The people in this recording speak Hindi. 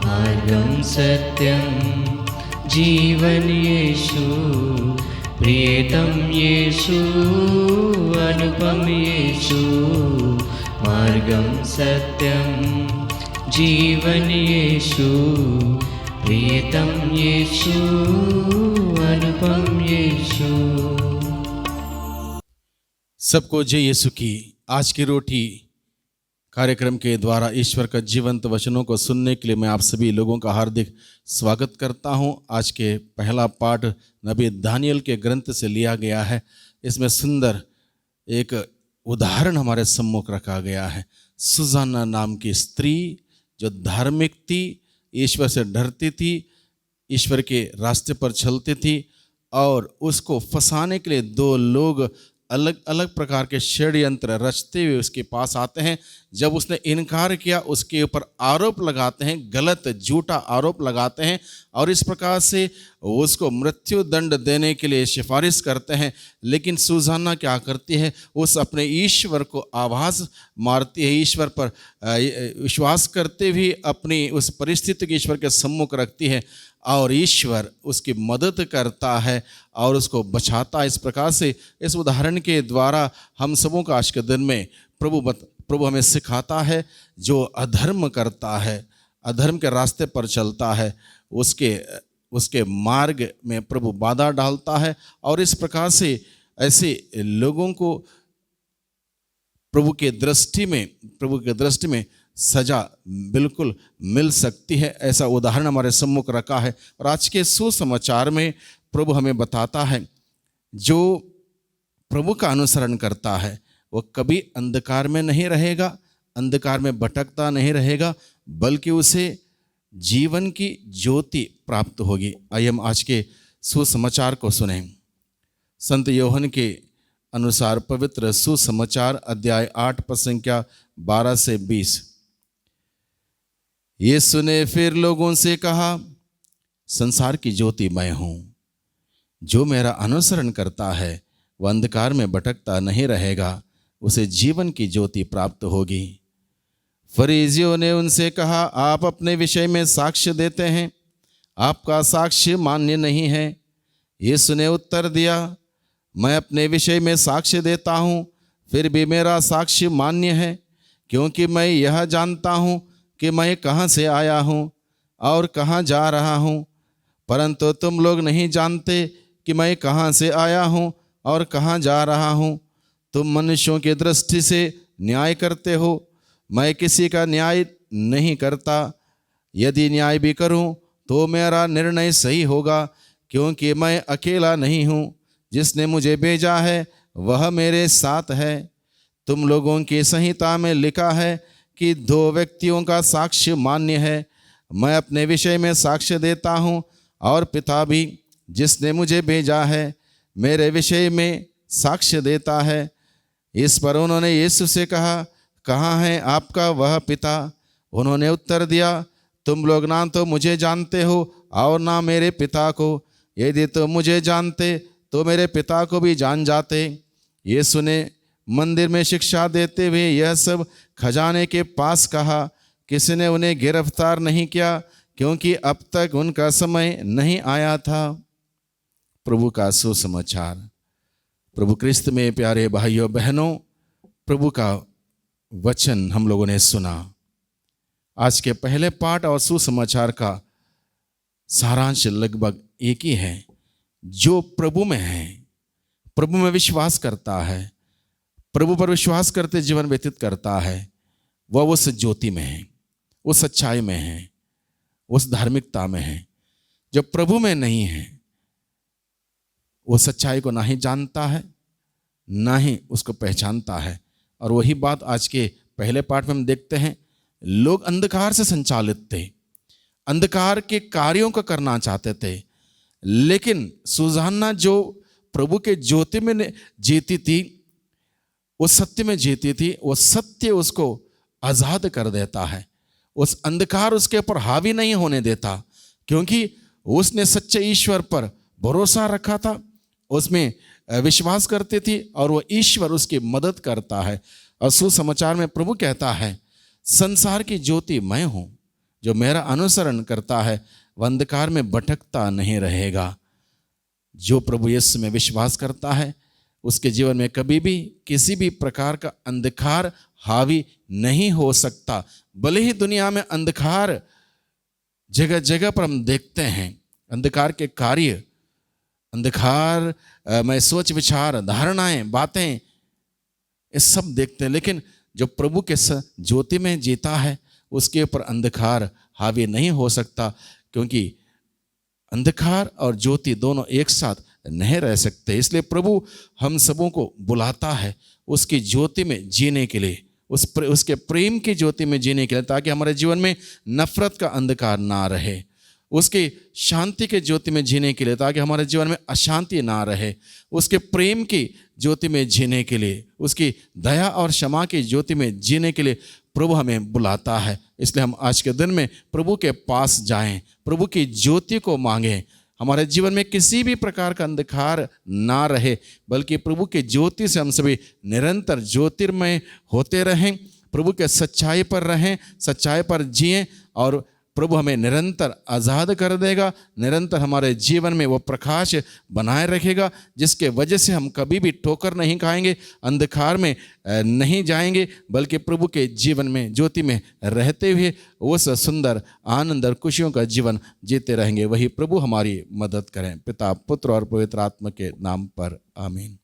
मार्गं सत्यं जीवन यीशु, प्रियतम यीशु, अनुपम यीशु। मार्गं सत्यं जीवन यीशु, प्रियतम यीशु, अनुपम यीशु। सबको जय यीशु की। आज की रोटी कार्यक्रम के द्वारा ईश्वर का जीवंत वचनों को सुनने के लिए मैं आप सभी लोगों का हार्दिक स्वागत करता हूं। आज के पहला पाठ नबी दानियल के ग्रंथ से लिया गया है। इसमें सुंदर एक उदाहरण हमारे सम्मुख रखा गया है। सुजाना नाम की स्त्री जो धार्मिक थी, ईश्वर से डरती थी, ईश्वर के रास्ते पर चलती थी, और उसको फंसाने के लिए दो लोग अलग अलग प्रकार के षड्यंत्र रचते हुए उसके पास आते हैं। जब उसने इनकार किया, उसके ऊपर आरोप लगाते हैं, गलत झूठा आरोप लगाते हैं, और इस प्रकार से उसको मृत्यु दंड देने के लिए सिफारिश करते हैं। लेकिन सुजाना क्या करती है? उस अपने ईश्वर को आवाज़ मारती है, ईश्वर पर विश्वास करते हुए अपनी उस परिस्थिति को ईश्वर के सम्मुख रखती है, और ईश्वर उसकी मदद करता है और उसको बचाता है। इस प्रकार से इस उदाहरण के द्वारा हम सबों का आज के दिन में प्रभु हमें सिखाता है, जो अधर्म करता है, अधर्म के रास्ते पर चलता है, उसके मार्ग में प्रभु बाधा डालता है, और इस प्रकार से ऐसे लोगों को प्रभु के दृष्टि में सजा बिल्कुल मिल सकती है। ऐसा उदाहरण हमारे सम्मुख रखा है। और आज के सुसमाचार में प्रभु हमें बताता है, जो प्रभु का अनुसरण करता है वो कभी अंधकार में नहीं रहेगा, अंधकार में भटकता नहीं रहेगा, बल्कि उसे जीवन की ज्योति प्राप्त होगी। आइए हम आज के सुसमाचार को सुनें। संत योहन के अनुसार पवित्र सुसमाचार अध्याय 8 पद संख्या 12 से 20। यीशु ने फिर लोगों से कहा, संसार की ज्योति मैं हूँ। जो मेरा अनुसरण करता है वह अंधकार में भटकता नहीं रहेगा, उसे जीवन की ज्योति प्राप्त होगी। फरीसियों ने उनसे कहा, आप अपने विषय में साक्ष्य देते हैं, आपका साक्ष्य मान्य नहीं है। यीशु ने उत्तर दिया, मैं अपने विषय में साक्ष्य देता हूँ, फिर भी मेरा साक्ष्य मान्य है, क्योंकि मैं यह जानता हूँ कि मैं कहाँ से आया हूँ और कहाँ जा रहा हूँ, परंतु तुम लोग नहीं जानते कि मैं कहाँ से आया हूँ और कहाँ जा रहा हूँ। तुम मनुष्यों की दृष्टि से न्याय करते हो, मैं किसी का न्याय नहीं करता। यदि न्याय भी करूँ तो मेरा निर्णय सही होगा, क्योंकि मैं अकेला नहीं हूँ, जिसने मुझे भेजा है वह मेरे साथ है। तुम लोगों की संहिता में लिखा है कि 2 व्यक्तियों का साक्ष्य मान्य है। मैं अपने विषय में साक्ष्य देता हूँ, और पिता भी जिसने मुझे भेजा है मेरे विषय में साक्ष्य देता है। इस पर उन्होंने यीशु से कहा, कहाँ है आपका वह पिता? उन्होंने उत्तर दिया, तुम लोग ना तो मुझे जानते हो और ना मेरे पिता को। यदि तुम मुझे जानते तो मेरे पिता को भी जान जाते। यीशु ने मंदिर में शिक्षा देते हुए यह सब खजाने के पास कहा। किसी ने उन्हें गिरफ्तार नहीं किया, क्योंकि अब तक उनका समय नहीं आया था। प्रभु का सुसमाचार। प्रभु क्रिस्त में प्यारे भाइयों बहनों, प्रभु का वचन हम लोगों ने सुना। आज के पहले पाठ और सुसमाचार का सारांश लगभग एक ही है। जो प्रभु में है, प्रभु में विश्वास करता है, प्रभु पर विश्वास करते जीवन व्यतीत करता है, वह उस ज्योति में है, उस सच्चाई में है, उस धार्मिकता में है। जो प्रभु में नहीं है वो सच्चाई को ना ही जानता है, ना ही उसको पहचानता है। और वही बात आज के पहले पाठ में हम देखते हैं। लोग अंधकार से संचालित थे, अंधकार के कार्यों को करना चाहते थे, लेकिन सुजाना जो प्रभु के ज्योति में जीती थी, उस सत्य में जीती थी, वो सत्य उसको आज़ाद कर देता है। उस अंधकार उसके ऊपर हावी नहीं होने देता, क्योंकि उसने सच्चे ईश्वर पर भरोसा रखा था, उसमें विश्वास करती थी, और वो ईश्वर उसकी मदद करता है। और सुसमाचार में प्रभु कहता है, संसार की ज्योति मैं हूँ, जो मेरा अनुसरण करता है वह अंधकार में भटकता नहीं रहेगा। जो प्रभु यीशु में विश्वास करता है उसके जीवन में कभी भी किसी भी प्रकार का अंधकार हावी नहीं हो सकता। भले ही दुनिया में अंधकार जगह जगह पर हम देखते हैं, अंधकार के कार्य, अंधकार में सोच विचार, धारणाएं, बातें, ये सब देखते हैं, लेकिन जो प्रभु के ज्योति में जीता है उसके ऊपर अंधकार हावी नहीं हो सकता, क्योंकि अंधकार और ज्योति दोनों एक साथ नहीं रह सकते। इसलिए प्रभु हम सबों को बुलाता है उसकी ज्योति में जीने के लिए, उसके प्रेम की ज्योति में जीने के लिए, ताकि हमारे जीवन में नफरत का अंधकार ना रहे, उसकी शांति के ज्योति में जीने के लिए, ताकि हमारे जीवन में अशांति ना रहे, उसके प्रेम की ज्योति में जीने के लिए, उसकी दया और क्षमा की ज्योति में जीने के लिए प्रभु हमें बुलाता है। इसलिए हम आज के दिन में प्रभु के पास जाएं, प्रभु की ज्योति को मांगें, हमारे जीवन में किसी भी प्रकार का अंधकार ना रहे, बल्कि प्रभु की ज्योति से हम सभी निरंतर ज्योतिर्मय होते रहें, प्रभु के सच्चाई पर रहें, सच्चाई पर जिएं, और प्रभु हमें निरंतर आज़ाद कर देगा, निरंतर हमारे जीवन में वो प्रकाश बनाए रखेगा, जिसके वजह से हम कभी भी ठोकर नहीं खाएंगे, अंधकार में नहीं जाएंगे, बल्कि प्रभु के जीवन में ज्योति में रहते हुए उस सुंदर आनंद और खुशियों का जीवन जीते रहेंगे। वही प्रभु हमारी मदद करें। पिता, पुत्र और पवित्र आत्मा के नाम पर आमीन।